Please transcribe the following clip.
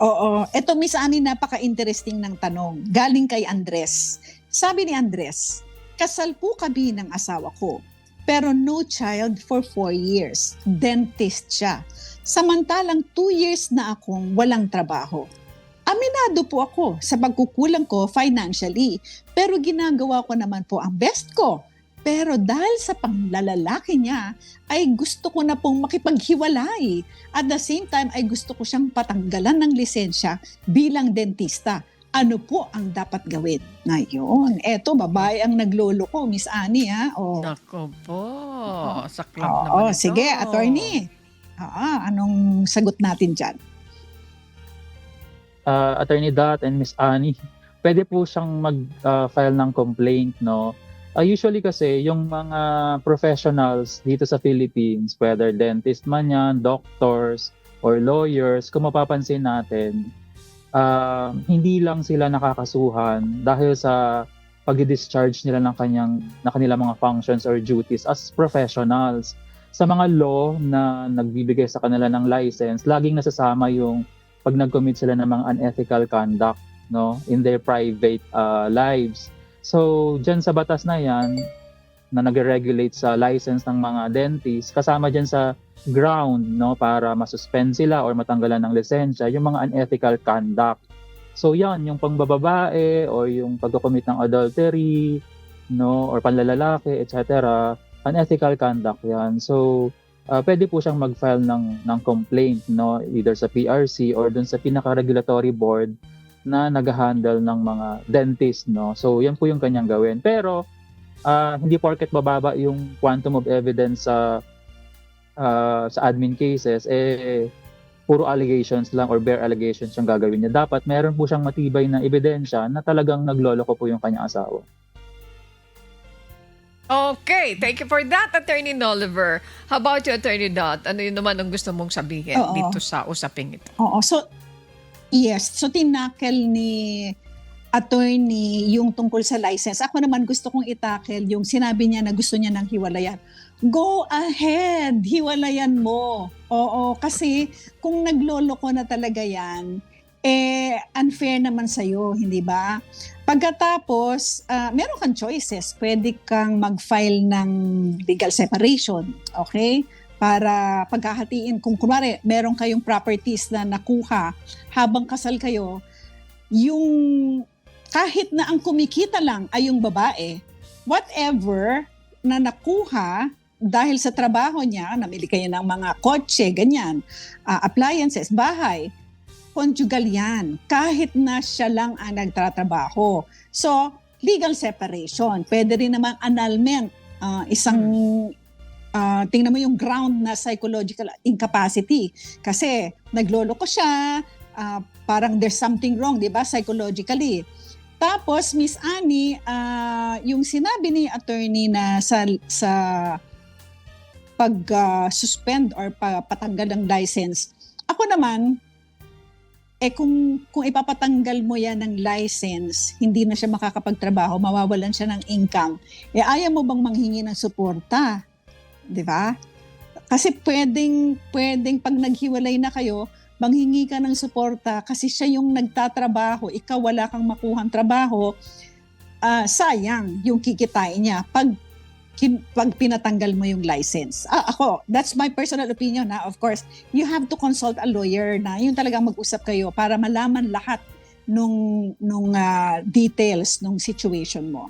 Oo. Ito, Miss Annie, napaka-interesting ng tanong. Galing kay Andres. Sabi ni Andres, kasal po kami ng asawa ko, pero no child for 4 years. Dentist siya. Samantalang 2 years na akong walang trabaho. Aminado po ako sa pagkukulang ko financially, pero ginagawa ko naman po ang best ko. Pero dahil sa panglalalaki niya, ay gusto ko na pong makipaghiwalay. At the same time, ay gusto ko siyang patanggalan ng lisensya bilang dentista. Ano po ang dapat gawin? Ngayon, eto, babae ang naglolo ko, Miss Annie, ha? O, Nako po, saklap oo, naman ito. sige, attorney. Anong sagot natin dyan? Attorney Dot and Miss Annie, pwede po siyang mag-file ng complaint, no? Usually kasi, yung mga professionals dito sa Philippines, whether dentist man yan, doctors, or lawyers, kung mapapansin natin, hindi lang sila nakakasuhan dahil sa pag-discharge nila ng kanilang mga functions or duties as professionals. Sa mga law na nagbibigay sa kanila ng license, laging nasasama yung pag nag-commit sila ng mga unethical conduct, no, in their private lives. So, dyan sa batas na yan, na nag-regulate sa license ng mga dentist, kasama dyan sa ground, no, para masuspend sila or matanggalan ng lisensya, yung mga unethical conduct. So, yan, yung pangbababae or yung pag-commit ng adultery, no, or panlalalaki, etc., unethical conduct yan. So, pwede po siyang mag-file ng complaint, no, either sa PRC or dun sa pinaka-regulatory board na nag-handle ng mga dentist, no. So, yan po yung kanyang gawin. Pero, hindi porket bababa yung quantum of evidence sa admin cases, puro allegations lang or bare allegations yung gagawin niya. Dapat meron po siyang matibay na ebidensya na talagang nagloloko po yung kanyang asawa. Okay, thank you for that, Attorney Noliver. How about you, Attorney Dot? Ano yun naman ang gusto mong sabihin Oo. dito sa usaping ito? Oo, so, yes. So, tinakel ni attorney yung tungkol sa license. Ako naman gusto kong itakel yung sinabi niya na gusto niya ng hiwalayan. Go ahead, hiwalayan mo. Oo, kasi kung nagloloko na talaga yan, unfair naman sa'yo, hindi ba? Pagkatapos, meron kang choices. Pwede kang mag-file ng legal separation, okay? Para pagkahatiin, kung kunwari, meron kayong properties na nakuha habang kasal kayo, yung kahit na ang kumikita lang ay yung babae, whatever na nakuha dahil sa trabaho niya, namili kayo ng mga kotse, ganyan, appliances, bahay, conjugal yan, kahit na siya lang ang nagtatrabaho. So, legal separation. Pwede rin namang annulment, tingnan mo yung ground na psychological incapacity. Kasi nagloloko siya, parang there's something wrong, di ba, psychologically. Tapos, Miss Annie, yung sinabi ni attorney na sa pag-suspend or patanggal ng license, ako naman, kung ipapatanggal mo yan ng license, hindi na siya makakapagtrabaho, mawawalan siya ng income, ayaw mo bang manghingi ng suporta? Di ba? Kasi pwedeng pag naghiwalay na kayo, manghingi ka ng suporta kasi siya yung nagtatrabaho, ikaw wala kang makuhang trabaho, sayang yung kikitain niya pag pinatanggal mo yung license. Ako, that's my personal opinion. Of course, you have to consult a lawyer na yung talagang mag-usap kayo para malaman lahat nung details nung situation mo.